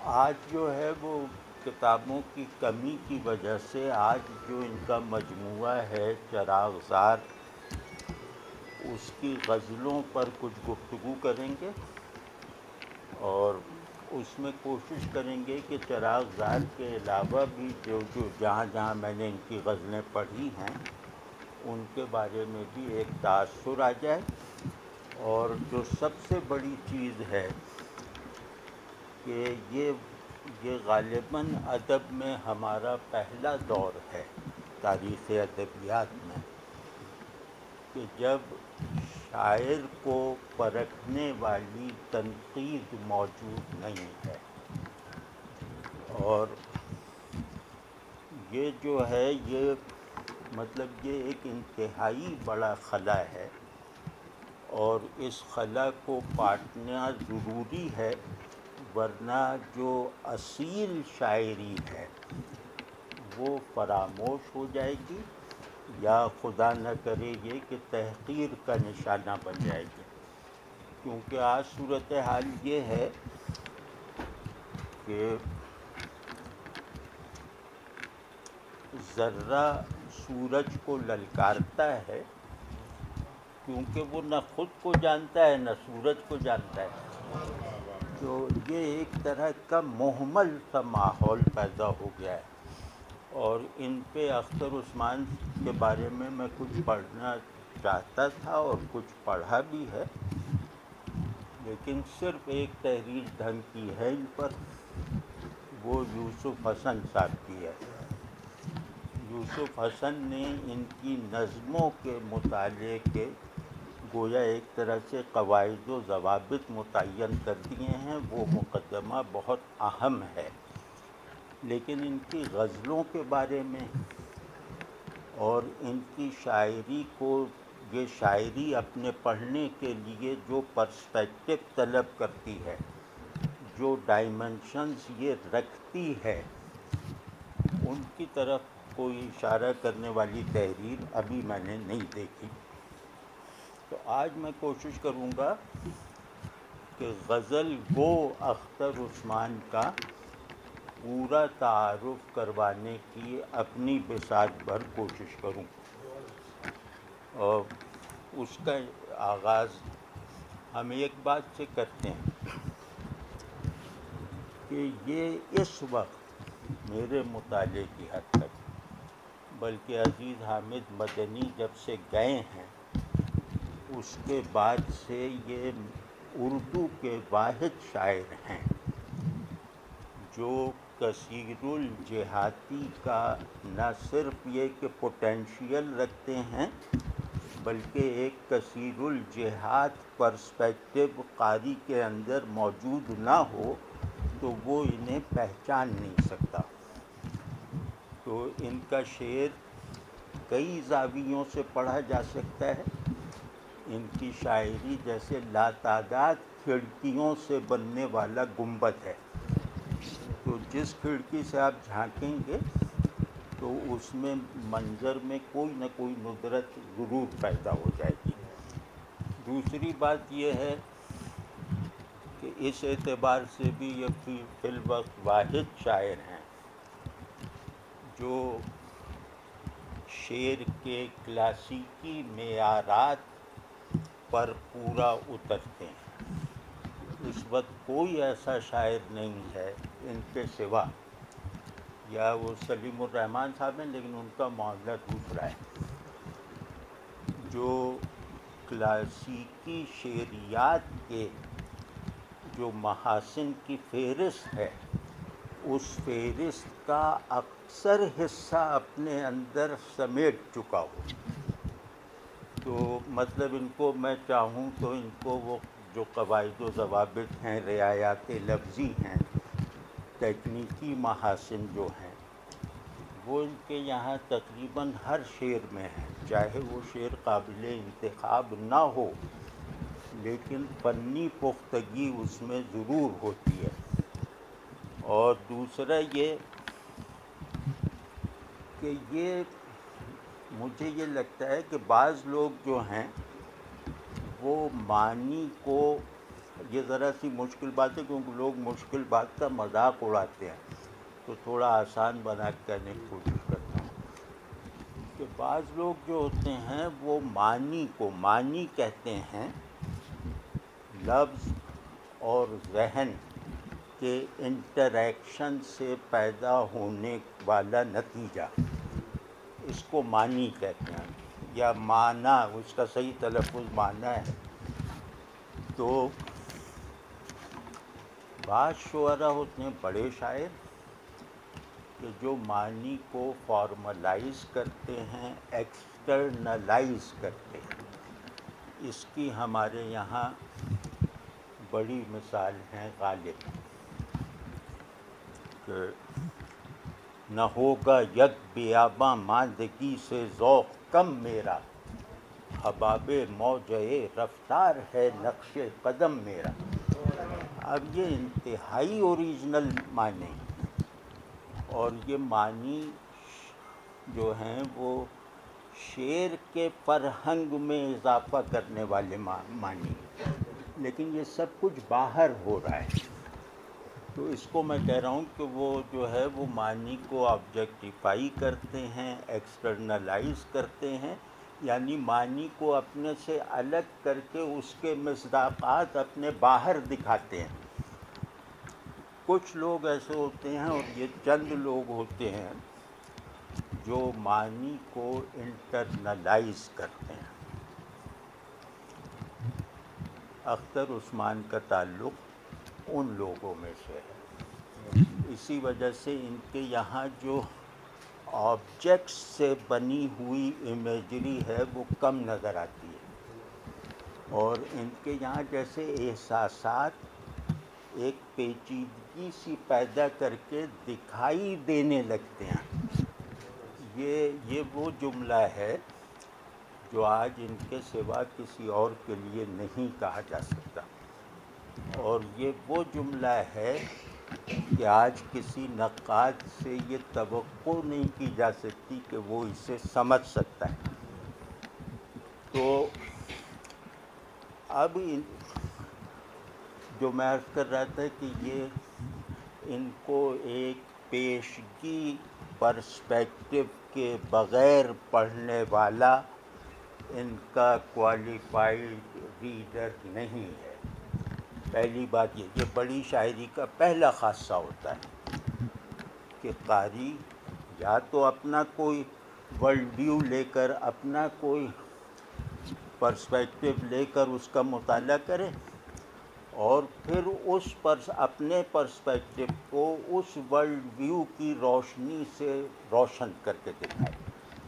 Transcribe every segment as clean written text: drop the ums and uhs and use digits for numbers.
آج جو ہے وہ کتابوں کی کمی کی وجہ سے آج جو ان کا مجموعہ ہے چراغ زار، اس کی غزلوں پر کچھ گفتگو کریں گے اور اس میں کوشش کریں گے کہ چراغ زار کے علاوہ بھی جو جہاں جہاں میں نے ان کی غزلیں پڑھی ہیں ان کے بارے میں بھی ایک تاثر آ جائے۔ اور جو سب سے بڑی چیز ہے کہ یہ غالباً ادب میں ہمارا پہلا دور ہے تاریخ ادبیات میں کہ جب شاعر کو پرکھنے والی تنقید موجود نہیں ہے، اور یہ جو ہے یہ مطلب یہ ایک انتہائی بڑا خلا ہے اور اس خلا کو پاٹنا ضروری ہے، ورنہ جو اصیل شاعری ہے وہ فراموش ہو جائے گی یا خدا نہ کرے یہ کہ تحقیر کا نشانہ بن جائے گی۔ کیونکہ آج صورتحال یہ ہے کہ ذرہ سورج کو للکارتا ہے کیونکہ وہ نہ خود کو جانتا ہے نہ سورج کو جانتا ہے، تو یہ ایک طرح کا محمل سا ماحول پیدا ہو گیا ہے۔ اور ان پہ اختر عثمان کے بارے میں کچھ پڑھنا چاہتا تھا اور کچھ پڑھا بھی ہے، لیکن صرف ایک تحریر ڈھنگ کی ہے ان پر، وہ یوسف حسن صاحب کی ہے۔ یوسف حسن نے ان کی نظموں کے مطالعے کے گویا ایک طرح سے قواعد و ضوابط متعین کر دیے ہیں، وہ مقدمہ بہت اہم ہے۔ لیکن ان کی غزلوں کے بارے میں اور ان کی شاعری کو، یہ شاعری اپنے پڑھنے کے لیے جو پرسپیکٹو طلب کرتی ہے، جو ڈائمنشنز یہ رکھتی ہے، ان کی طرف کوئی اشارہ کرنے والی تحریر ابھی میں نے نہیں دیکھی۔ تو آج میں کوشش کروں گا کہ غزل گو اختر عثمان کا پورا تعارف کروانے کی اپنی بساط بھر کوشش کروں، اور اس کا آغاز ہم ایک بات سے کرتے ہیں کہ یہ اس وقت میرے مطالعے کی حد تک، بلکہ عزیز حامد مدنی جب سے گئے ہیں اس کے بعد سے یہ اردو کے واحد شاعر ہیں جو کثیر الجہاتی کا نہ صرف یہ کہ پوٹینشیل رکھتے ہیں، بلکہ ایک کثیر الجہات پرسپیکٹو قاری کے اندر موجود نہ ہو تو وہ انہیں پہچان نہیں سکتا۔ تو ان کا شعر کئی زاویوں سے پڑھا جا سکتا ہے۔ ان کی شاعری جیسے لاتعداد کھڑکیوں سے بننے والا گنبد ہے، تو جس کھڑکی سے آپ جھانکیں گے تو اس میں منظر میں کوئی نہ کوئی ندرت ضرور پیدا ہو جائے گی۔ دوسری بات یہ ہے کہ اس اعتبار سے بھی یہ فی الوقت واحد شاعر ہیں جو شعر کے کلاسیکی معیارات پر پورا اترتے ہیں۔ اس وقت کوئی ایسا شاعر نہیں ہے ان کے سوا، یا وہ سلیم الرحمن صاحب ہیں لیکن ان کا معاملہ دوسرا ہے، جو کلاسیکی شعریات کے جو محاسن کی فہرست ہے اس فہرست کا اکثر حصہ اپنے اندر سمیٹ چکا ہو۔ تو مطلب ان کو میں چاہوں تو ان کو وہ جو قواعد و ضوابط ہیں، رعایات لفظی ہیں، تکنیکی محاسن جو ہیں، وہ ان کے یہاں تقریباً ہر شعر میں ہیں، چاہے وہ شعر قابل انتخاب نہ ہو لیکن فنی پختگی اس میں ضرور ہوتی ہے۔ اور دوسرا یہ کہ یہ مجھے یہ لگتا ہے کہ بعض لوگ جو ہیں وہ معنی کو یہ ذرا سی مشکل بات ہے کیونکہ لوگ مشکل بات کا مذاق اڑاتے ہیں، تو تھوڑا آسان بنا کے کہنے کی کوشش کرتا ہوں کہ بعض لوگ جو ہوتے ہیں وہ معنی کو معنی کہتے ہیں لفظ اور ذہن کے انٹریکشن سے پیدا ہونے والا نتیجہ، اس کو معنی کہتے ہیں، یا معنی، اس کا صحیح تلفظ معنی ہے۔ تو بعض شعراء ہوتے ہیں بڑے شاعر کہ جو معنی کو فارملائز کرتے ہیں، ایکسٹرنلائز کرتے ہیں۔ اس کی ہمارے یہاں بڑی مثال ہیں غالب کہ نہ ہوگا یک بیاباں ماندگی سے ذوق کم میرا، حباب موجۂ رفتار ہے نقش قدم میرا۔ اب یہ انتہائی اوریجنل معنی، اور یہ معنی جو ہیں وہ شعر کے فرہنگ میں اضافہ کرنے والے معنی، لیکن یہ سب کچھ باہر ہو رہا ہے۔ تو اس کو میں کہہ رہا ہوں کہ وہ جو ہے وہ معنی کو آبجیکٹیفائی کرتے ہیں، ایکسٹرنلائز کرتے ہیں، یعنی معنی کو اپنے سے الگ کر کے اس کے مصداقات اپنے باہر دکھاتے ہیں۔ کچھ لوگ ایسے ہوتے ہیں، اور یہ چند لوگ ہوتے ہیں جو معنی کو انٹرنلائز کرتے ہیں۔ اختر عثمان کا تعلق ان لوگوں میں سے ہے۔ اسی وجہ سے ان کے یہاں جو آبجیکٹس سے بنی ہوئی امیجری ہے وہ کم نظر آتی ہے، اور ان کے یہاں جیسے احساسات ایک پیچیدگی سی پیدا کر کے دکھائی دینے لگتے ہیں۔ یہ وہ جملہ ہے جو آج ان کے سوا کسی اور کے لیے نہیں کہا جا سکتا، اور یہ وہ جملہ ہے کہ آج کسی نقاد سے یہ توقع نہیں کی جا سکتی کہ وہ اسے سمجھ سکتا ہے۔ تو اب جو میں عرض کر رہا تھا کہ یہ ان کو ایک پیشگی پرسپیکٹو کے بغیر پڑھنے والا ان کا کوالیفائڈ ریڈر نہیں ہے۔ پہلی بات یہ بڑی شاعری کا پہلا خاصہ ہوتا ہے کہ قاری یا تو اپنا کوئی ورلڈ ویو لے کر، اپنا کوئی پرسپیکٹو لے کر اس کا مطالعہ کرے، اور پھر اپنے پرسپیکٹو کو اس ورلڈ ویو کی روشنی سے روشن کر کے دکھائے۔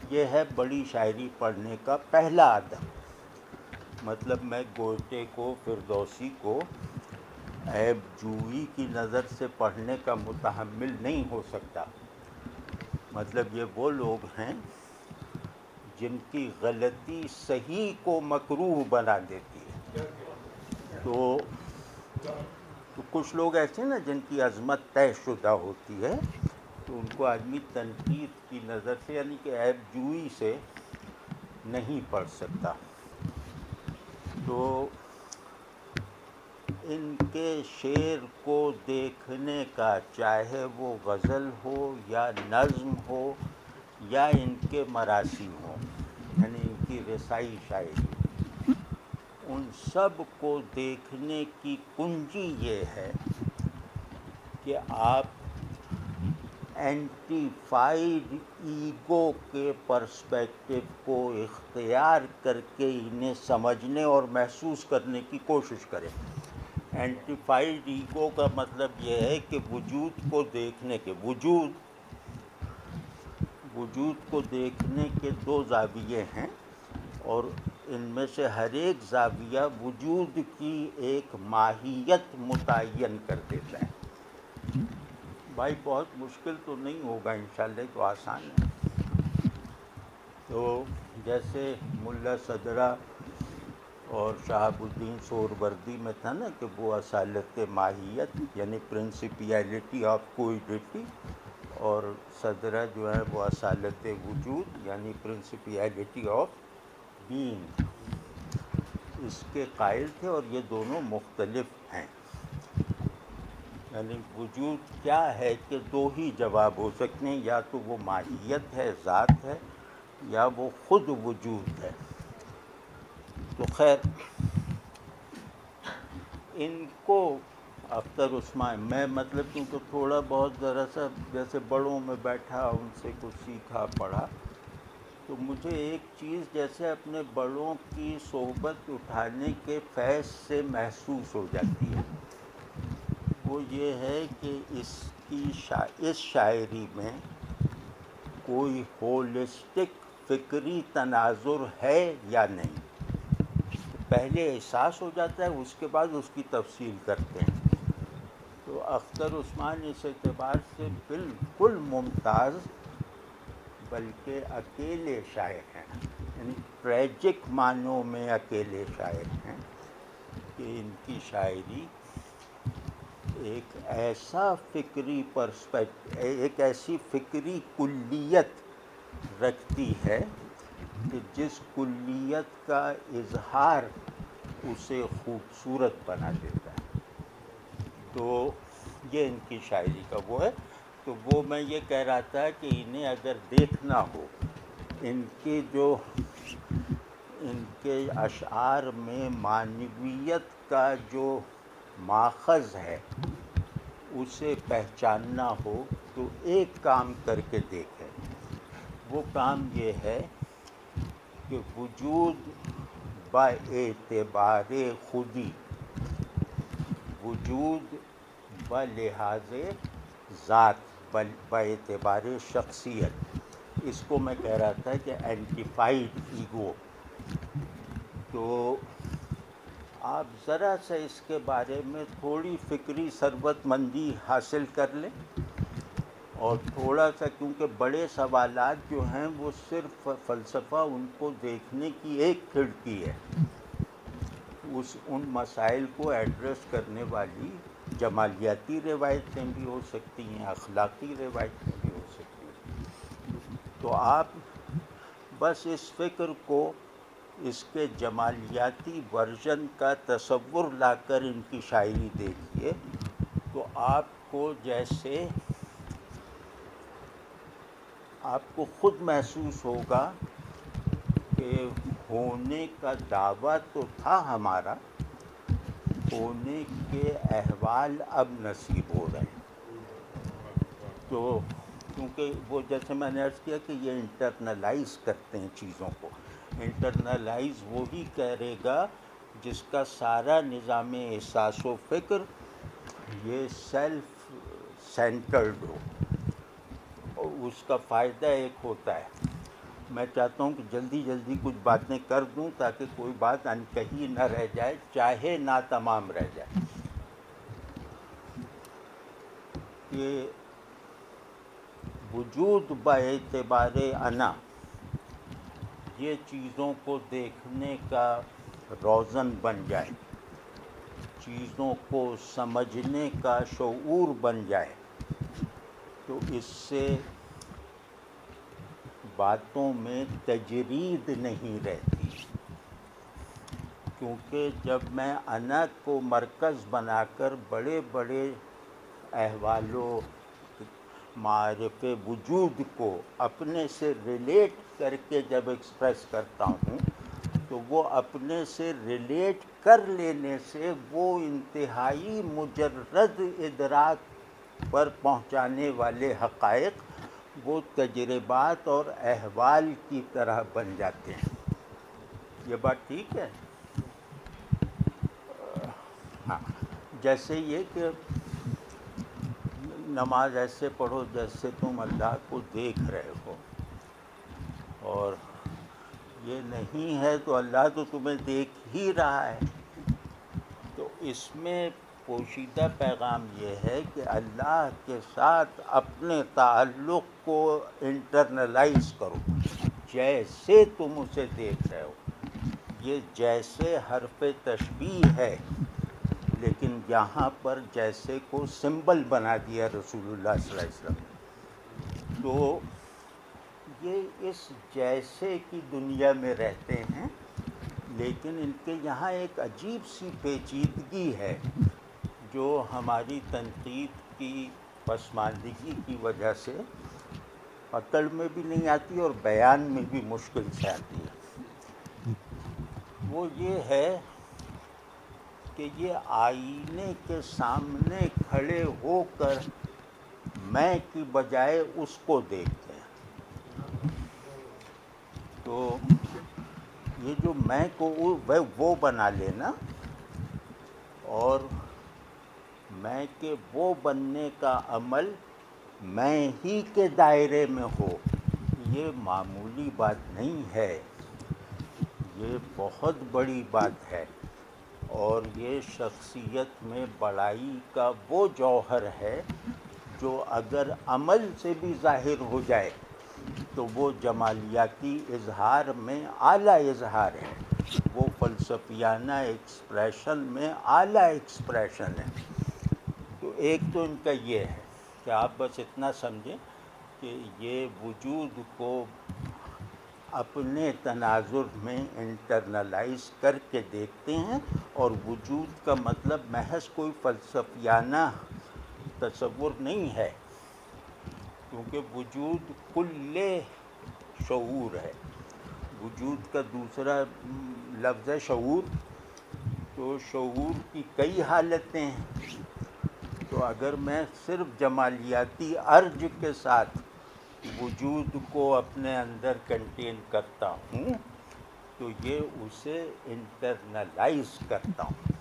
یہ ہے بڑی شاعری پڑھنے کا پہلا ادب۔ مطلب میں گوئٹے کو، فردوسی کو عیب جوئی کی نظر سے پڑھنے کا متحمل نہیں ہو سکتا۔ مطلب یہ وہ لوگ ہیں جن کی غلطی صحیح کو مکروہ بنا دیتی ہے۔ تو کچھ لوگ ایسے ہیں نا جن کی عظمت طے شدہ ہوتی ہے، تو ان کو آدمی تنقید کی نظر سے، یعنی کہ عیب جوئی سے نہیں پڑھ سکتا۔ تو ان کے شعر کو دیکھنے کا، چاہے وہ غزل ہو یا نظم ہو یا ان کے مراثی ہوں، یعنی ان کی رسائی شاعری، ان سب کو دیکھنے کی کنجی یہ ہے کہ آپ اینٹیفائڈ ایگو کے پرسپیکٹو کو اختیار کر کے انہیں سمجھنے اور محسوس کرنے کی کوشش کریں۔ اینٹیفائڈ ایگو کا مطلب یہ ہے کہ وجود کو دیکھنے کے دو زاویے ہیں، اور ان میں سے ہر ایک زاویہ وجود کی ایک ماہیت متعین کر دیتا ہے۔ بھائی بہت مشکل تو نہیں ہوگا انشاءاللہ، تو آسان ہے۔ تو جیسے ملا صدرہ اور شہاب الدین سہروردی میں تھا نا کہ وہ اصالت ماہیت یعنی پرنسپیلٹی آف کوئیڈیٹی، اور صدرہ جو ہے وہ اصالت وجود یعنی پرنسپیلٹی آف بینگ، اس کے قائل تھے، اور یہ دونوں مختلف ہیں۔ یعنی وجود کیا ہے کہ دو ہی جواب ہو سکتے ہیں، یا تو وہ ماہیت ہے، ذات ہے، یا وہ خود وجود ہے۔ تو خیر ان کو اختر عثمان، میں مطلب کیونکہ تھوڑا بہت ذرا سا جیسے بڑوں میں بیٹھا ان سے کچھ سیکھا پڑھا، تو مجھے ایک چیز جیسے اپنے بڑوں کی صحبت اٹھانے کے فیض سے محسوس ہو جاتی ہے، وہ یہ ہے کہ اس شاعری میں کوئی ہولسٹک فکری تناظر ہے یا نہیں، پہلے احساس ہو جاتا ہے، اس کے بعد اس کی تفصیل کرتے ہیں۔ تو اختر عثمان اس اعتبار سے بالکل ممتاز بلکہ اکیلے شاعر ہیں، یعنی ٹریجک معنوں میں اکیلے شاعر ہیں کہ ان کی شاعری ایک ایسا فکری ایک ایسی فکری کلیت رکھتی ہے کہ جس کلیت کا اظہار اسے خوبصورت بنا دیتا ہے۔ تو یہ ان کی شاعری کا وہ ہے۔ تو وہ میں یہ کہہ رہا تھا کہ انہیں اگر دیکھنا ہو، ان کے اشعار میں معنویت کا جو ماخذ ہے اسے پہچاننا ہو تو ایک کام کر کے دیکھیں۔ وہ کام یہ ہے کہ وجود با اعتبار خودی، وجود با لحاظ ذات، با اعتبار شخصیت، اس کو میں کہہ رہا تھا کہ اینٹیفائڈ ایگو۔ تو آپ ذرا سا اس کے بارے میں تھوڑی فکری ثروت مندی حاصل کر لیں، اور تھوڑا سا، کیونکہ بڑے سوالات جو ہیں وہ صرف فلسفہ ان کو دیکھنے کی ایک کھڑکی ہے، ان مسائل کو ایڈریس کرنے والی جمالیاتی روایتیں بھی ہو سکتی ہیں، اخلاقی روایتیں بھی ہو سکتی ہیں۔ تو آپ بس اس فکر کو، اس کے جمالیاتی ورژن کا تصور لا کر ان کی شاعری دیکھیے، تو آپ کو خود محسوس ہوگا کہ ہونے کا دعویٰ تو تھا ہمارا، ہونے کے احوال اب نصیب ہو رہے ہیں۔ تو کیونکہ وہ جیسے میں نے عرض کیا کہ یہ انٹرنلائز کرتے ہیں چیزوں کو، انٹرنلائز وہی کرے گا جس کا سارا نظام احساس و فکر یہ سیلف سینٹرڈ ہو، اور اس کا فائدہ ایک ہوتا ہے۔ میں چاہتا ہوں کہ جلدی جلدی کچھ باتیں کر دوں تاکہ کوئی بات انکہی نہ رہ جائے، چاہے ناتمام رہ جائے۔ کہ وجود با اعتبار انا، یہ چیزوں کو دیکھنے کا روزن بن جائے، چیزوں کو سمجھنے کا شعور بن جائے، تو اس سے باتوں میں تجرید نہیں رہتی۔ کیونکہ جب میں انا کو مرکز بنا کر بڑے بڑے احوال و معارف وجود کو اپنے سے ریلیٹ کر کے جب ایکسپریس کرتا ہوں، تو وہ اپنے سے ریلیٹ کر لینے سے وہ انتہائی مجرد ادراک پر پہنچانے والے حقائق وہ تجربات اور احوال کی طرح بن جاتے ہیں۔ یہ بات ٹھیک ہے؟ ہاں، جیسے یہ کہ نماز ایسے پڑھو جیسے تم اللہ کو دیکھ رہے ہو، اور یہ نہیں ہے تو اللہ تو تمہیں دیکھ ہی رہا ہے۔ تو اس میں پوشیدہ پیغام یہ ہے کہ اللہ کے ساتھ اپنے تعلق کو انٹرنلائز کرو، جیسے تم اسے دیکھ رہے ہو۔ یہ جیسے حرف تشبیہ ہے، لیکن یہاں پر جیسے کو سمبل بنا دیا رسول اللہ صلی اللہ علیہ وسلم نے۔ تو یہ اس جیسے کی دنیا میں رہتے ہیں، لیکن ان کے یہاں ایک عجیب سی پیچیدگی ہے جو ہماری تنقید کی پسماندگی کی وجہ سے پکڑ میں بھی نہیں آتی اور بیان میں بھی مشکل سے آتی ہے، وہ یہ ہے کہ یہ آئینے کے سامنے کھڑے ہو کر میں کی بجائے اس کو دیکھتے ہیں. تو یہ جو میں کو وہ بنا لینا اور میں کے وہ بننے کا عمل میں ہی کے دائرے میں ہو، یہ معمولی بات نہیں ہے، یہ بہت بڑی بات ہے. اور یہ شخصیت میں بڑائی کا وہ جوہر ہے جو اگر عمل سے بھی ظاہر ہو جائے تو وہ جمالیاتی اظہار میں اعلیٰ اظہار ہے، وہ فلسفیانہ ایکسپریشن میں اعلیٰ ایکسپریشن ہے. تو ایک تو ان کا یہ ہے کہ آپ بس اتنا سمجھیں کہ یہ وجود کو اپنے تناظر میں انٹرنلائز کر کے دیکھتے ہیں، اور وجود کا مطلب محض کوئی فلسفیانہ تصور نہیں ہے، کیونکہ وجود کل شعور ہے. وجود کا دوسرا لفظ ہے شعور، تو شعور کی کئی حالتیں ہیں. تو اگر میں صرف جمالیاتی ارج کے ساتھ وجود کو اپنے اندر کنٹین کرتا ہوں تو یہ اسے انٹرنلائز کرتا ہوں.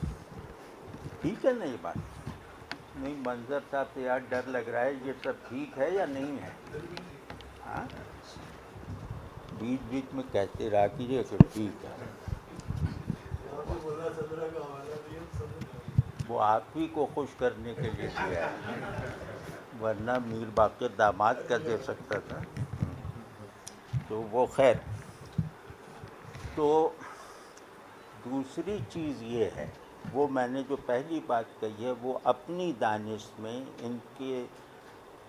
ٹھیک ہے نا یہ بات؟ نہیں منظر صاحب سے یار ڈر لگ رہا ہے، یہ سب ٹھیک ہے یا نہیں ہے؟ ہاں بیچ بیچ میں کہتے رہا کیجیے کہ ٹھیک ہے. وہ آپ ہی کو خوش کرنے کے لیے دیا ہے، ورنہ میر باقر داماد کا دے سکتا تھا. تو وہ خیر. تو دوسری چیز یہ ہے، وہ میں نے جو پہلی بات کہی ہے وہ اپنی دانش میں ان کے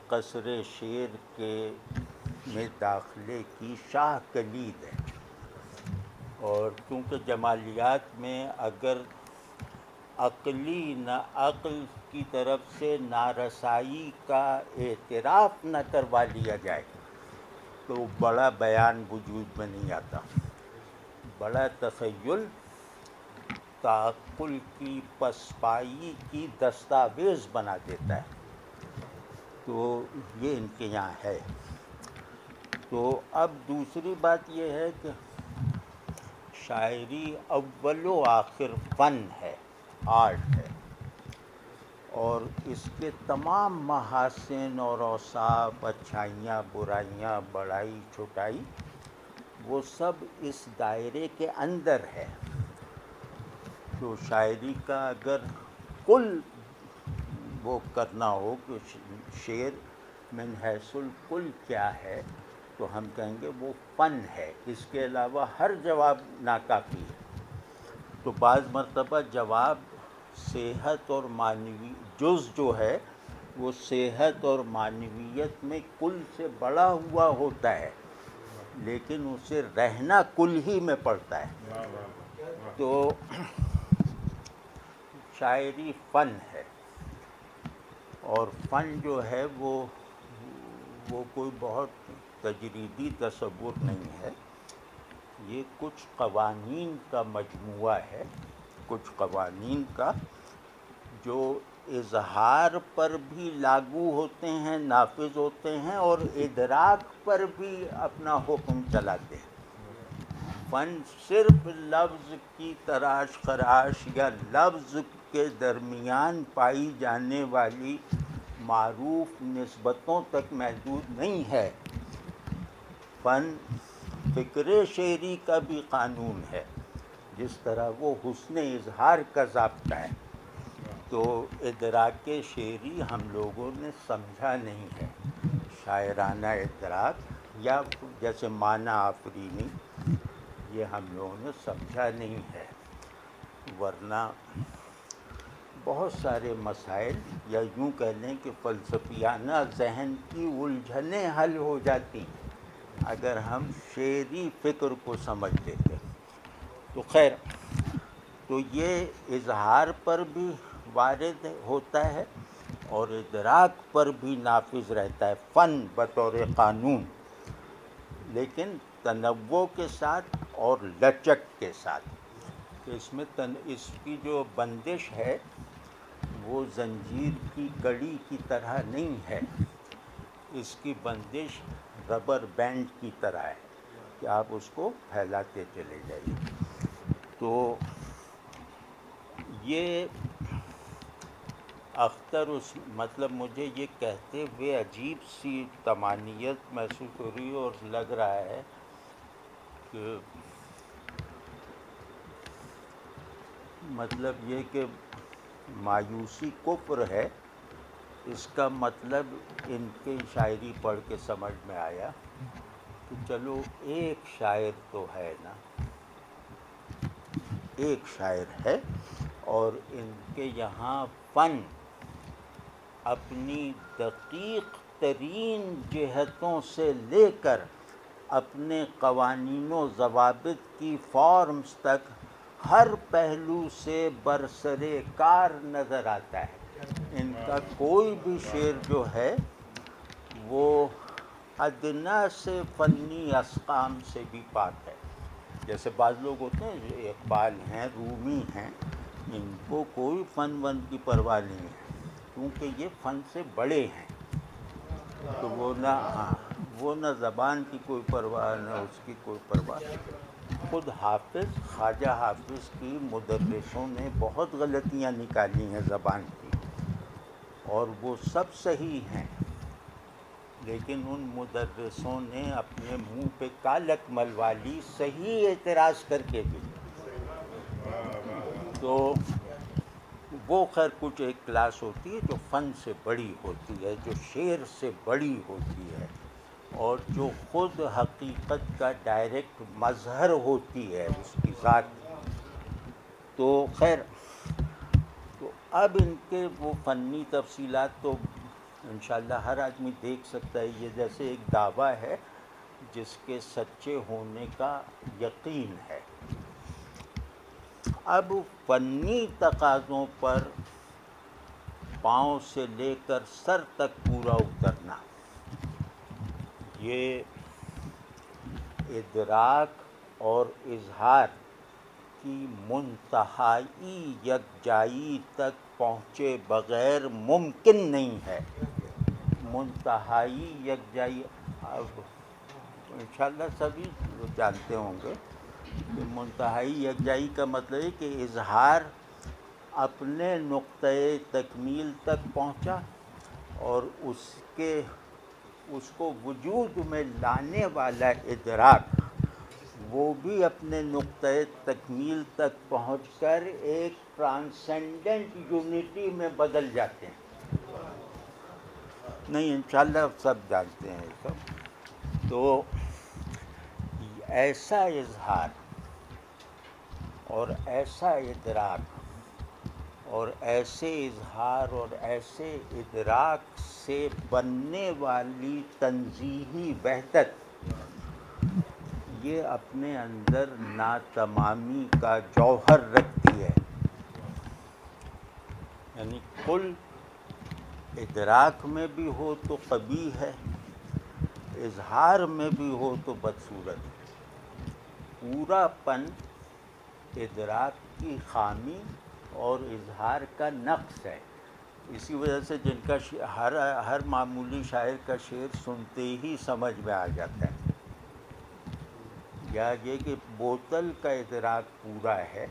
قصر شعر کے میں داخلے کی شاہ کلید ہے. اور کیونکہ جمالیات میں اگر عقلی نہ عقل کی طرف سے نارسائی کا اعتراف نہ کروا لیا جائے تو بڑا بیان وجود میں نہیں آتا. بڑا تخیل تعقل کی پسپائی کی دستاویز بنا دیتا ہے. تو یہ ان کے یہاں ہے. تو اب دوسری بات یہ ہے کہ شاعری اول و آخر فن ہے، آرٹ ہے، اور اس کے تمام محاسن اور اوصاف، اچھائیاں برائیاں، بڑائی چھوٹائی، وہ سب اس دائرے کے اندر ہے. تو شاعری کا اگر کل وہ کرنا ہو کہ شعر من حیث الکل کیا ہے تو ہم کہیں گے وہ فن ہے. اس کے علاوہ ہر جواب ناکافی ہے. تو بعض مرتبہ جواب صحت اور معنوی جز جو ہے وہ صحت اور معنویت میں کل سے بڑا ہوا ہوتا ہے، لیکن اسے رہنا کل ہی میں پڑتا ہے. تو شاعری فن ہے، اور فن جو ہے وہ کوئی بہت تجریدی تصور نہیں ہے. یہ کچھ قوانین کا مجموعہ ہے، کچھ قوانین کا جو اظہار پر بھی لاگو ہوتے ہیں، نافذ ہوتے ہیں، اور ادراک پر بھی اپنا حکم چلاتے ہیں. فن صرف لفظ کی تراش خراش یا لفظ کے درمیان پائی جانے والی معروف نسبتوں تک محدود نہیں ہے. فن فکر شعری کا بھی قانون ہے، جس طرح وہ حسن اظہار کا ضابطہ ہے. تو ادراک شعری ہم لوگوں نے سمجھا نہیں ہے، شاعرانہ ادراک یا جیسے معنی آفرینی، یہ ہم لوگوں نے سمجھا نہیں ہے. ورنہ بہت سارے مسائل، یا یوں کہہ لیں کہ فلسفیانہ ذہن کی الجھنیں حل ہو جاتی اگر ہم شعری فکر کو سمجھ لیتے. تو خیر، تو یہ اظہار پر بھی وارد ہوتا ہے اور ادراک پر بھی نافذ رہتا ہے فن بطور قانون، لیکن تنوع کے ساتھ اور لچک کے ساتھ. اس میں اس کی جو بندش ہے وہ زنجیر کی کڑی کی طرح نہیں ہے، اس کی بندش ربر بینڈ کی طرح ہے کہ آپ اس کو پھیلاتے چلے جائیے. تو یہ اختر اس مطلب مجھے یہ کہتے ہوئے عجیب سی طمانینت محسوس ہو رہی ہے اور لگ رہا ہے کہ مطلب یہ کہ مایوسی کفر ہے، اس کا مطلب ان کی شاعری پڑھ کے سمجھ میں آیا کہ چلو ایک شاعر تو ہے نا، ایک شاعر ہے اور ان کے یہاں فن اپنی دقیق ترین جہتوں سے لے کر اپنے قوانین و ضوابط کی فارمز تک ہر پہلو سے برسرے کار نظر آتا ہے. ان کا کوئی بھی شعر جو ہے وہ ادنیٰ سے فنی اسقام سے بھی پاک ہے. جیسے بعض لوگ ہوتے ہیں، اقبال ہیں، رومی ہیں، ان کو کوئی فن ون کی پرواہ نہیں ہے کیونکہ یہ فن سے بڑے ہیں. تو وہ نہ زبان کی کوئی پرواہ نہ اس کی کوئی پرواہ. خود حافظ، خواجہ حافظ کی مدرسوں نے بہت غلطیاں نکالی ہیں زبان کی اور وہ سب صحیح ہیں، لیکن ان مدرسوں نے اپنے منہ پہ کالک ملوا لی صحیح اعتراض کر کے بھی. تو وہ خیر کچھ ایک کلاس ہوتی ہے جو فن سے بڑی ہوتی ہے، جو شعر سے بڑی ہوتی ہے اور جو خود حقیقت کا ڈائریکٹ مظہر ہوتی ہے اس کی ذات. تو خیر تو اب ان کے وہ فنی تفصیلات تو انشاءاللہ ہر آدمی دیکھ سکتا ہے. یہ جیسے ایک دعویٰ ہے جس کے سچے ہونے کا یقین ہے. اب فنی تقاضوں پر پاؤں سے لے کر سر تک پورا اترنا، یہ ادراک اور اظہار کی منتہائی یکجائی تک پہنچے بغیر ممکن نہیں ہے. منتہائی یکجائی اب انشاءاللہ سبھی جانتے ہوں گے کہ منتہائی یکجائی کا مطلب ہے کہ اظہار اپنے نقطۂ تکمیل تک پہنچا اور اس کو وجود میں لانے والا ادراک وہ بھی اپنے نقطۂ تکمیل تک پہنچ کر ایک ٹرانسینڈنٹ یونٹی میں بدل جاتے ہیں. نہیں انشاءاللہ سب جانتے ہیں سب. تو ایسا اظہار اور ایسا ادراک اور ایسے اظہار اور ایسے ادراک سے بننے والی تنزیہی وحدت، یہ اپنے اندر ناتمامی کا جوہر رکھتی ہے. یعنی کل ادراک میں بھی ہو تو قبیح ہے، اظہار میں بھی ہو تو بدصورت ہے. پورا پن ادراک کی خامی اور اظہار کا نقص ہے. اسی وجہ سے جن کا ہر معمولی شاعر کا شعر سنتے ہی سمجھ میں آ جاتا ہے، یا یہ کہ بوتل کا ادراک پورا ہے،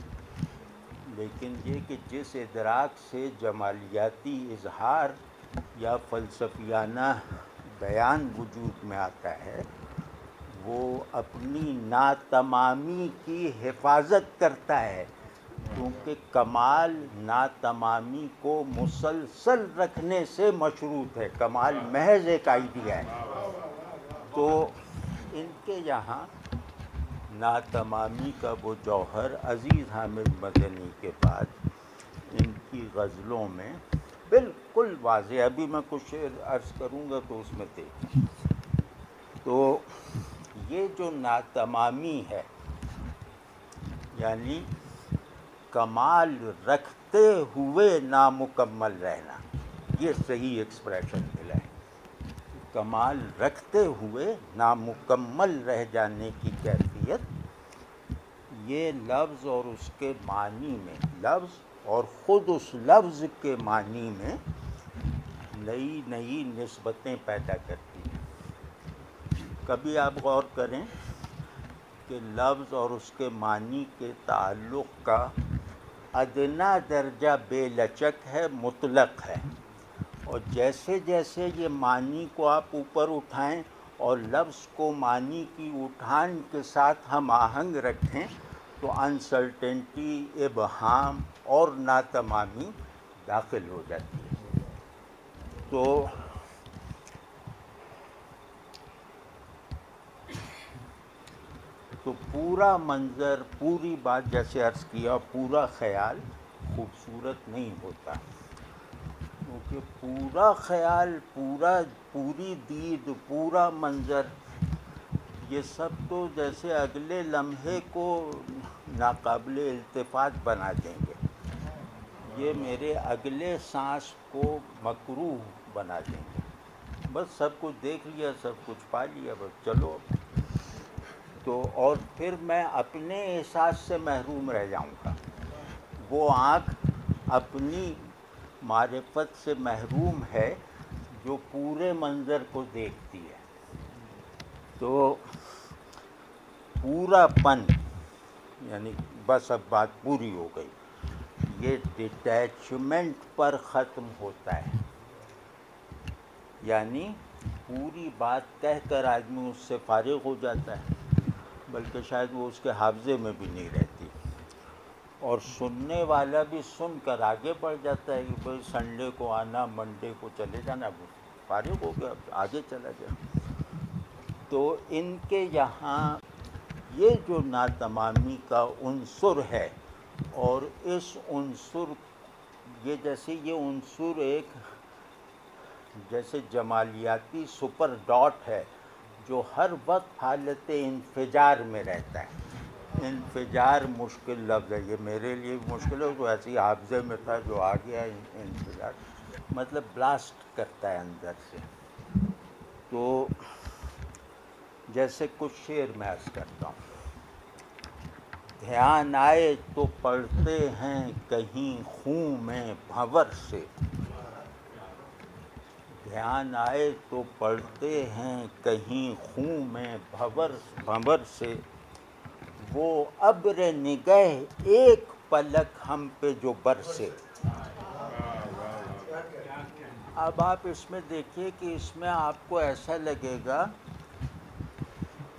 لیکن یہ کہ جس ادراک سے جمالیاتی اظہار یا فلسفیانہ بیان وجود میں آتا ہے وہ اپنی ناتمامی کی حفاظت کرتا ہے، کیونکہ کمال ناتمامی کو مسلسل رکھنے سے مشروط ہے. کمال محض ایک آئیڈیا ہے. تو ان کے یہاں ناتمامی کا وہ جوہر عزیز حامد مدنی کے بعد ان کی غزلوں میں بالکل واضح. ابھی میں کچھ شعر عرض کروں گا تو اس میں دیکھیں. تو یہ جو ناتمامی ہے یعنی کمال رکھتے رکھتے ہوئے نامکمل رہنا، یہ صحیح ایکسپریشن ملا ہے۔ کمال رکھتے ہوئے نامکمل رہ جانے کی کیفیت، یہ لفظ اور اس کے معنی میں، لفظ اور خود اس لفظ کے معنی میں نئی نئی نسبتیں پیدا کرتی ہیں۔ کبھی آپ غور کریں کہ لفظ اور اس کے معنی کے تعلق کا ادنا درجہ بے لچک ہے، مطلق ہے، اور جیسے جیسے یہ معنی کو آپ اوپر اٹھائیں اور لفظ کو معنی کی اٹھان کے ساتھ ہم آہنگ رکھیں تو انسرٹنٹی، ابہام اور ناتمامی داخل ہو جاتی ہے۔ تو پورا منظر، پوری بات، جیسے عرض کیا، پورا خیال خوبصورت نہیں ہوتا، کیونکہ پورا خیال، پوری دید، پورا منظر، یہ سب تو جیسے اگلے لمحے کو ناقابل التفات بنا دیں گے، یہ میرے اگلے سانس کو مکروہ بنا دیں گے۔ بس سب کچھ دیکھ لیا، سب کچھ پا لیا، بس چلو۔ تو اور پھر میں اپنے احساس سے محروم رہ جاؤں گا، وہ آنکھ اپنی معرفت سے محروم ہے جو پورے منظر کو دیکھتی ہے۔ تو پورا پن، یعنی بس اب بات پوری ہو گئی، یہ ڈٹیچمنٹ پر ختم ہوتا ہے، یعنی پوری بات کہہ کر آدمی اس سے فارغ ہو جاتا ہے، بلکہ شاید وہ اس کے حافظے میں بھی نہیں رہتی، اور سننے والا بھی سن کر آگے بڑھ جاتا ہے کہ بھائی سنڈے کو آنا، منڈے کو چلے جانا، فارغ ہو گیا، آگے چلا گیا۔ تو ان کے یہاں یہ جو ناتمامی کا عنصر ہے، اور اس عنصر، یہ جیسے یہ عنصر ایک جیسے جمالیاتی سپر ڈاٹ ہے جو ہر وقت حالت انفجار میں رہتا ہے۔ انفجار مشکل لفظ ہے، یہ میرے لیے مشکل ہے، تو ایسے ہی حافظے میں تھا جو آ گیا انفجار، مطلب بلاسٹ کرتا ہے اندر سے۔ تو جیسے کچھ شعر میں عرض کرتا ہوں، دھیان آئے تو پڑھتے ہیں کہیں خوں میں بھنور سے، دھیان آئے تو پڑھتے ہیں کہیں خوں میں بھنور سے، وہ ابر نگہ ایک پلک ہم پہ جو برسے۔ اب آپ اس میں دیکھیے کہ اس میں آپ کو ایسا لگے گا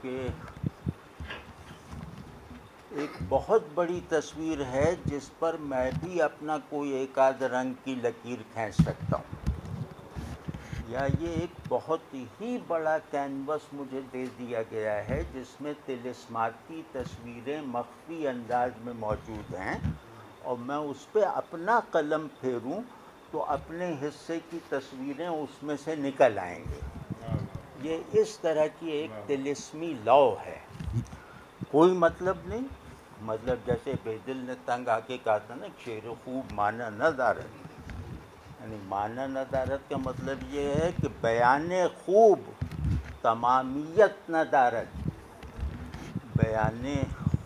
کہ ایک بہت بڑی تصویر ہے جس پر میں بھی اپنا کوئی ایک آدھ رنگ کی لکیر کھینچ سکتا ہوں، یا یہ ایک بہت ہی بڑا کینوس مجھے دے دیا گیا ہے جس میں طلسماتی تصویریں مخفی انداز میں موجود ہیں، اور میں اس پہ اپنا قلم پھیروں تو اپنے حصے کی تصویریں اس میں سے نکل آئیں گے۔ یہ اس طرح کی ایک طلسمی لو ہے، کوئی مطلب نہیں، مطلب جیسے بیدل نے تنگ آ کے کہا تھا نا، شعر خوب معنی ندارد، یعنی معنی ندارد کا مطلب یہ ہے کہ بیان خوب تمامیت ندارد، بیان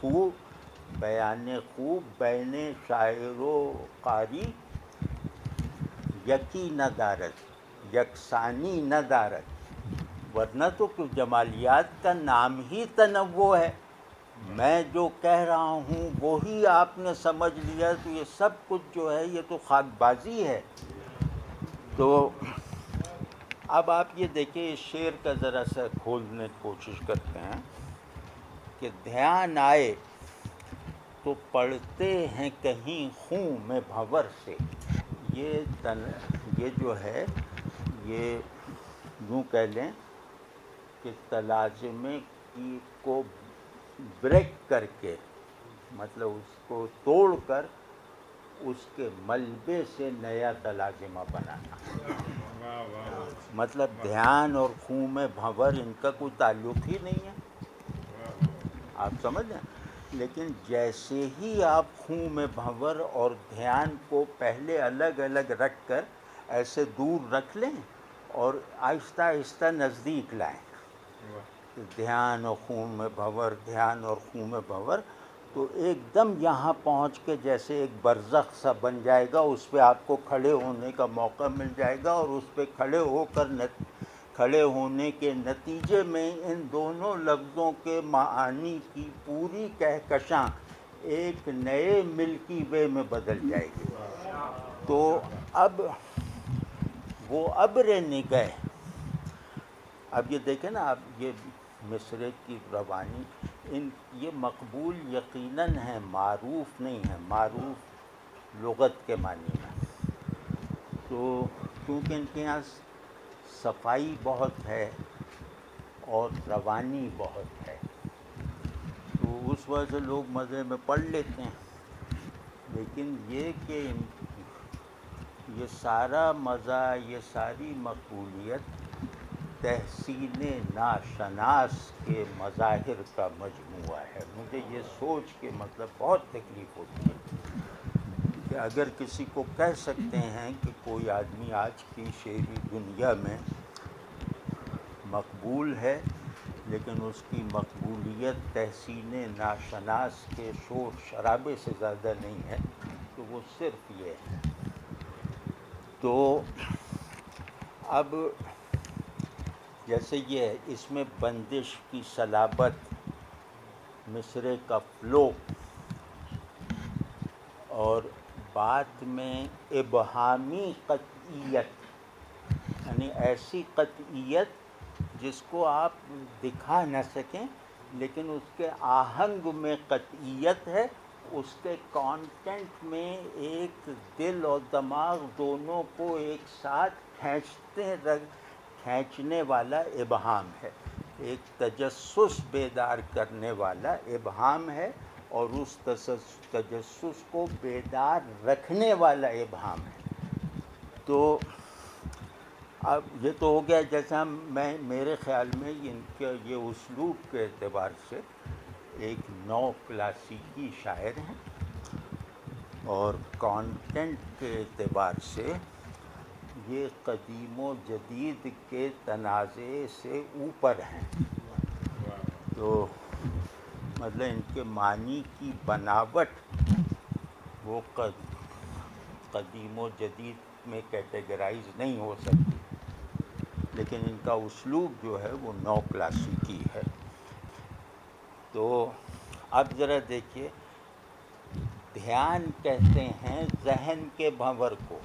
خوب بین شاعر و قاری یکی ندارد، یکسانی ندارد، ورنہ تو جمالیات کا نام ہی تنوع ہے، میں جو کہہ رہا ہوں وہی آپ نے سمجھ لیا، تو یہ سب کچھ جو ہے یہ تو خاک بازی ہے۔ تو اب آپ یہ دیکھیں، اس شعر کا ذرا سا کھولنے کی کوشش کرتے ہیں کہ دھیان آئے تو پڑھتے ہیں کہیں خوں میں بھنور سے، یہ جو ہے یہ یوں کہہ لیں کہ تلازمے کو بریک کر کے، مطلب اس کو توڑ کر اس کے ملبے سے نیا تلازمہ بنانا، مطلب دھیان اور خوں میں بھنور ان کا کوئی تعلق ہی نہیں ہے، آپ سمجھ رہے ہیں؟ لیکن جیسے ہی آپ خوں میں بھنور اور دھیان کو پہلے الگ الگ رکھ کر ایسے دور رکھ لیں اور آہستہ آہستہ نزدیک لائیں، دھیان اور خوں میں بھنور، دھیان اور خوں میں بھنور، تو ایک دم یہاں پہنچ کے جیسے ایک برزخ سا بن جائے گا، اس پہ آپ کو کھڑے ہونے کا موقع مل جائے گا، اور اس پہ کھڑے ہونے کے نتیجے میں ان دونوں لفظوں کے معانی کی پوری کہکشاں ایک نئے ملکی وے میں بدل جائے گی۔ تو اب وہ ابر نگہ، اب یہ دیکھیں نا، اب یہ مصرع کی روانی یہ مقبول یقیناً ہے، معروف نہیں ہے، معروف لغت کے معنی میں، تو کیونکہ ان کے یہاں صفائی بہت ہے اور روانی بہت ہے، تو اس وجہ سے لوگ مزے میں پڑھ لیتے ہیں، لیکن یہ کہ یہ سارا مزہ، یہ ساری مقبولیت تحسین ناشناس کے مظاہر کا مجموعہ ہے۔ مجھے یہ سوچ کے مطلب بہت تکلیف ہوتی ہے کہ اگر کسی کو کہہ سکتے ہیں کہ کوئی آدمی آج کی شعری دنیا میں مقبول ہے، لیکن اس کی مقبولیت تحسین ناشناس کے شور شرابے سے زیادہ نہیں ہے، تو وہ صرف یہ ہے۔ تو اب جیسے یہ ہے، اس میں بندش کی صلابت، مصرع کا فلو، اور بات میں ابہامی قطعیت، یعنی ایسی قطعیت جس کو آپ دکھا نہ سکیں لیکن اس کے آہنگ میں قطعیت ہے، اس کے کانٹینٹ میں ایک دل اور دماغ دونوں کو ایک ساتھ کھینچنے والا ابہام ہے، ایک تجسس بیدار کرنے والا ابہام ہے، اور اس تجسس کو بیدار رکھنے والا ابہام ہے۔ تو اب یہ تو ہو گیا، جیسا میرے خیال میں ان کے یہ اسلوب کے اعتبار سے ایک نو کلاسیکی شاعر ہیں، اور کانٹینٹ کے اعتبار سے یہ قدیم و جدید کے تنازع سے اوپر ہیں۔ تو مطلب ان کے معنی کی بناوٹ وہ قدیم و جدید میں کیٹیگرائز نہیں ہو سکتی، لیکن ان کا اسلوب جو ہے وہ نو کلاسیکی ہے۔ تو اب ذرا دیکھیے، دھیان کہتے ہیں ذہن کے بھنور کو،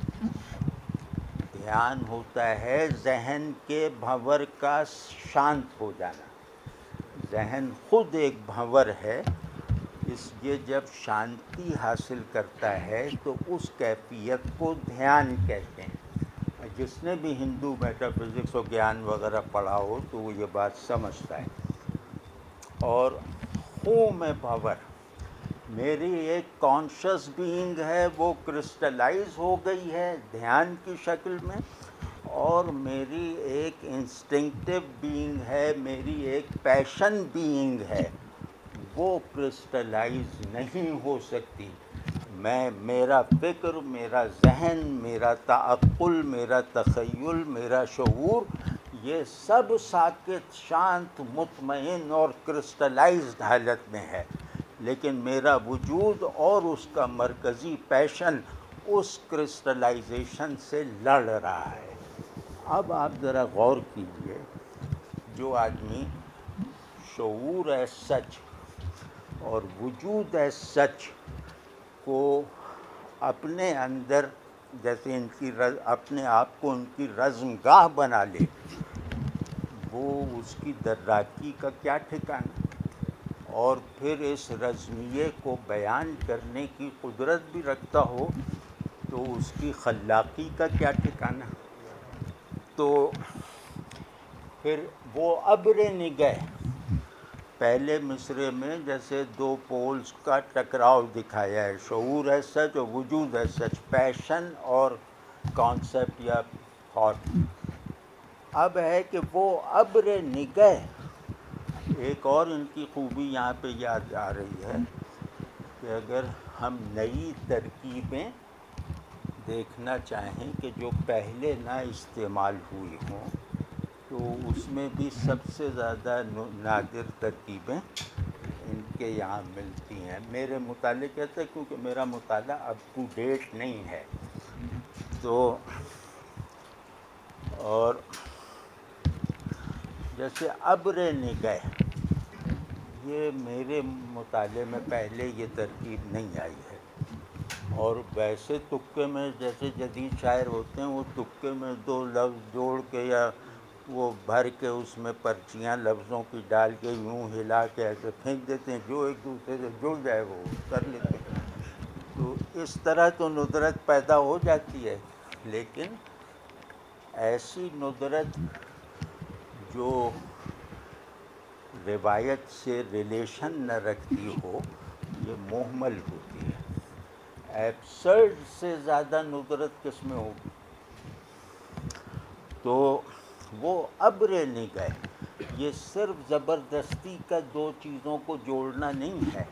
دھیان ہوتا ہے ذہن کے بھنور کا شانت ہو جانا، ذہن خود ایک بھنور ہے، اس یہ جب شانتی حاصل کرتا ہے تو اس کیفیت کو دھیان کہتے ہیں۔ جس نے بھی ہندو میٹا فزکس و گیان وغیرہ پڑھا ہو تو وہ یہ بات سمجھتا ہے۔ اور خوں میں بھنور، میری ایک کانشس بینگ ہے، وہ کرسٹلائز ہو گئی ہے دھیان کی شکل میں، اور میری ایک انسٹنکٹیو بینگ ہے، میری ایک پیشن بینگ ہے، وہ کرسٹلائز نہیں ہو سکتی۔ میرا فکر، میرا ذہن، میرا تعقل، میرا تخیل، میرا شعور، یہ سب ساکت، شانت، مطمئن اور کرسٹلائزڈ حالت میں ہے، لیکن میرا وجود اور اس کا مرکزی پیشن اس کرسٹلائزیشن سے لڑ رہا ہے۔ اب آپ ذرا غور کیجئے، جو آدمی شعور ایز سچ اور وجود ایز سچ کو اپنے اندر، جیسے اپنے آپ کو ان کی رزمگاہ بنا لے، وہ اس کی دراکی کا کیا ٹھکانہ، اور پھر اس رزمیے کو بیان کرنے کی قدرت بھی رکھتا ہو تو اس کی خلاقی کا کیا ٹھکانہ۔ تو پھر وہ ابر نگہ، پہلے مصرعے میں جیسے دو پولز کا ٹکراؤ دکھایا ہے، شعور ہے سچ اور وجود ہے سچ، پیشن اور کانسیپٹ یا تھاٹ۔ اب ہے کہ وہ ابر نگہ ایک اور ان کی خوبی یہاں پہ یاد آ رہی ہے کہ اگر ہم نئی ترکیبیں دیکھنا چاہیں کہ جو پہلے نہ استعمال ہوئی ہوں تو اس میں بھی سب سے زیادہ نادر ترکیبیں ان کے یہاں ملتی ہیں میرے مطالعے کہتے ہیں، کیونکہ میرا مطالعہ اب ٹو ڈیٹ نہیں ہے تو اور جیسے ابر نگہ، یہ میرے مطالعے میں پہلے یہ ترکیب نہیں آئی ہے، اور ویسے تکے میں جیسے جدید شاعر ہوتے ہیں وہ تکے میں دو لفظ جوڑ کے یا وہ بھر کے اس میں پرچیاں لفظوں کی ڈال کے یوں ہلا کے ایسے پھینک دیتے ہیں، جو ایک دوسرے سے جڑ جائے وہ کر لیتے ہیں، تو اس طرح تو ندرت پیدا ہو جاتی ہے، لیکن ایسی ندرت جو روایت سے ریلیشن نہ رکھتی ہو یہ محمل ہوتی ہے۔ ایبسرڈ سے زیادہ ندرت کس میں ہوگی؟ تو وہ ابر نگہ یہ صرف زبردستی کا دو چیزوں کو جوڑنا نہیں ہے۔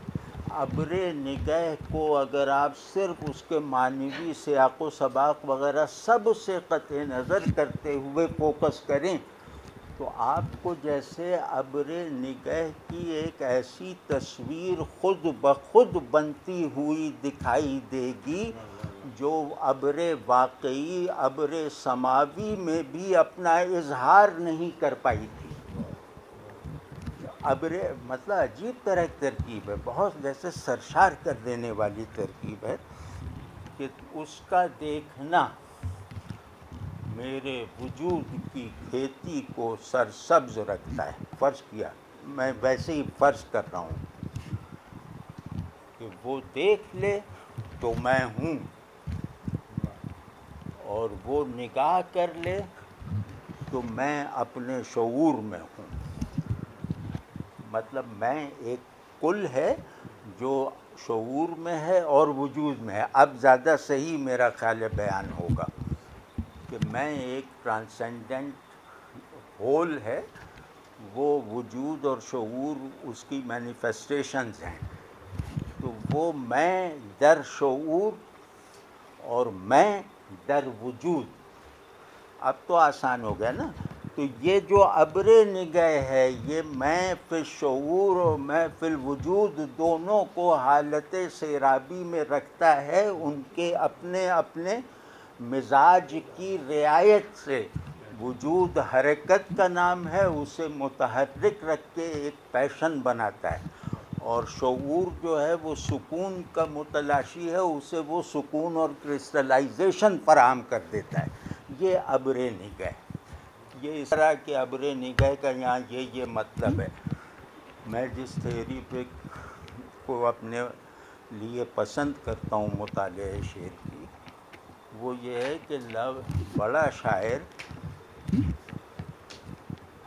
ابر نگہ کو اگر آپ صرف اس کے معنوی سیاق و سباق وغیرہ سب سے قطع نظر کرتے ہوئے فوکس کریں تو آپ کو جیسے ابر نگہ کی ایک ایسی تصویر خود بخود بنتی ہوئی دکھائی دے گی جو ابر واقعی ابر سماوی میں بھی اپنا اظہار نہیں کر پائی تھی۔ ابر مطلب عجیب طرح کی ترکیب ہے، بہت جیسے سرشار کر دینے والی ترکیب ہے کہ اس کا دیکھنا میرے وجود کی کھیتی کو سرسبز رکھتا ہے۔ فرض کیا، میں ویسے ہی فرض کر رہا ہوں کہ وہ دیکھ لے تو میں ہوں، اور وہ نگاہ کر لے تو میں اپنے شعور میں ہوں۔ مطلب میں ایک کل ہے جو شعور میں ہے اور وجود میں ہے۔ اب زیادہ صحیح میرا خیال بیان ہوگا کہ میں ایک ٹرانسینڈنٹ ہول ہے، وہ وجود اور شعور اس کی مینیفیسٹیشنز ہیں، تو وہ میں در شعور اور میں در وجود، اب تو آسان ہو گیا نا۔ تو یہ جو ابر نگہ ہے یہ میں فی الشعور اور میں فی الوجود دونوں کو حالت سیرابی میں رکھتا ہے، ان کے اپنے اپنے مزاج کی رعایت سے۔ وجود حرکت کا نام ہے، اسے متحرک رکھ کے ایک پیشن بناتا ہے، اور شعور جو ہے وہ سکون کا متلاشی ہے، اسے وہ سکون اور کرسٹلائزیشن فراہم کر دیتا ہے۔ یہ ابر نگہ، یہ اس طرح کے ابر نگہ کا یہاں یہ مطلب ہے۔ میں جس تھیوری پہ کو اپنے لیے پسند کرتا ہوں مطالعہ شعر کی، وہ یہ ہے کہ بڑا شاعر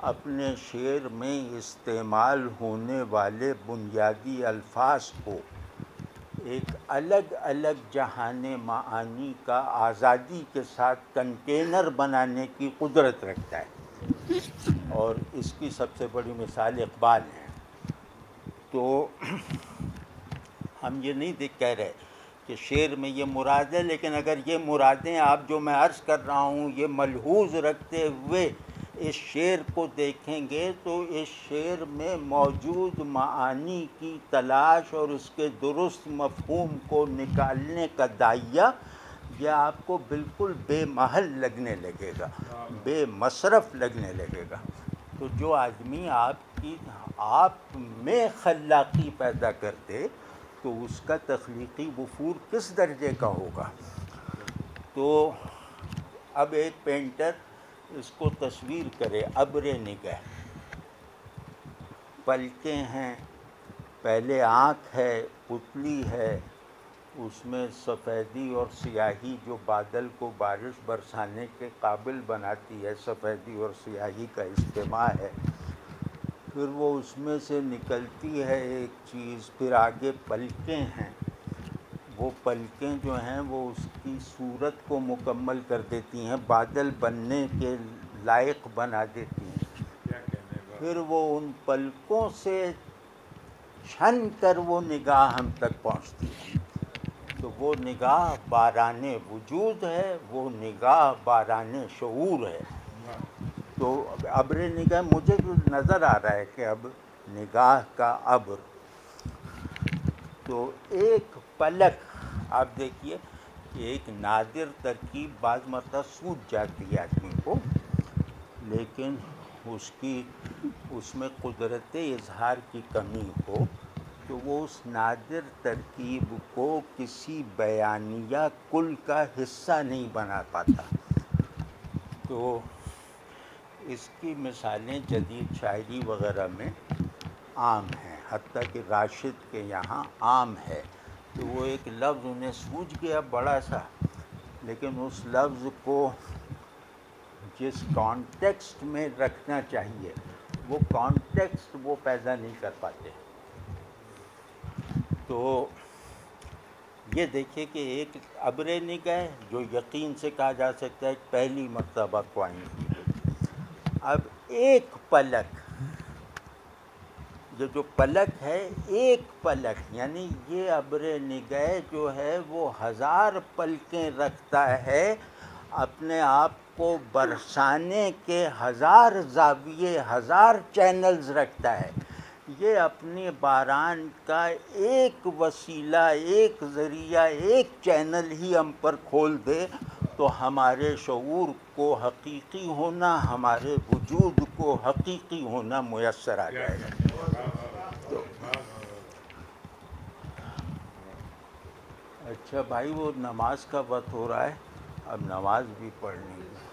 اپنے شعر میں استعمال ہونے والے بنیادی الفاظ کو ایک الگ الگ جہان معانی کا آزادی کے ساتھ کنٹینر بنانے کی قدرت رکھتا ہے، اور اس کی سب سے بڑی مثال اقبال ہے۔ تو ہم یہ نہیں کہہ رہے کہ شعر میں یہ مراد ہے، لیکن اگر یہ مرادیں آپ جو میں عرض کر رہا ہوں یہ ملحوظ رکھتے ہوئے اس شعر کو دیکھیں گے تو اس شعر میں موجود معانی کی تلاش اور اس کے درست مفہوم کو نکالنے کا داعیہ یہ آپ کو بالکل بے محل لگنے لگے گا، بے مصرف لگنے لگے گا۔ تو جو آدمی آپ میں خلاقی پیدا کر دے تو اس کا تخلیقی وفور کس درجے کا ہوگا۔ تو اب ایک پینٹر اس کو تصویر کرے، ابر نگہ، پلکیں ہیں، پہلے آنکھ ہے، پتلی ہے، اس میں سفیدی اور سیاہی جو بادل کو بارش برسانے کے قابل بناتی ہے، سفیدی اور سیاہی کا اجتماع ہے، پھر وہ اس میں سے نکلتی ہے ایک چیز، پھر آگے پلکیں ہیں، وہ پلکیں جو ہیں وہ اس کی صورت کو مکمل کر دیتی ہیں، بادل بننے کے لائق بنا دیتی ہیں۔ پھر وہ ان پلکوں سے چھن کر وہ نگاہ ہم تک پہنچتی ہے. تو وہ نگاہ باران وجود ہے، وہ نگاہ باران شعور ہے. تو ابر نگاہ مجھے نظر آ رہا ہے کہ اب نگاہ کا ابر، تو ایک پلک آپ دیکھیے کہ ایک نادر ترکیب بعض مرتبہ سوجھ جاتی ہے آدمی کو، لیکن اس میں قدرت اظہار کی کمی ہو تو وہ اس نادر ترکیب کو کسی بیانیہ کل کا حصہ نہیں بنا پاتا. تو اس کی مثالیں جدید شاعری وغیرہ میں عام ہیں، حتیٰ کہ راشد کے یہاں عام ہے. تو وہ ایک لفظ انہیں سوجھ گیا بڑا سا، لیکن اس لفظ کو جس کانٹیکسٹ میں رکھنا چاہیے وہ کانٹیکسٹ وہ پیدا نہیں کر پاتے. تو یہ دیکھیے کہ ایک ابر نگاہ جو یقین سے کہا جا سکتا ہے پہلی مرتبہ قائم کی گئی. اب ایک پلک، یہ جو پلک ہے ایک پلک، یعنی یہ ابر نگاہ جو ہے وہ 1000 پلکیں رکھتا ہے، اپنے آپ کو برسانے کے 1000 زاویے 1000 چینلز رکھتا ہے. یہ اپنے باران کا ایک وسیلہ، ایک ذریعہ، ایک چینل ہی ہم پر کھول دے تو ہمارے شعور کو حقیقی ہونا، ہمارے وجود کو حقیقی ہونا میسر آ جائے گا. اچھا بھائی، وہ نماز کا وقت ہو رہا ہے، اب نماز بھی پڑھنی ہے.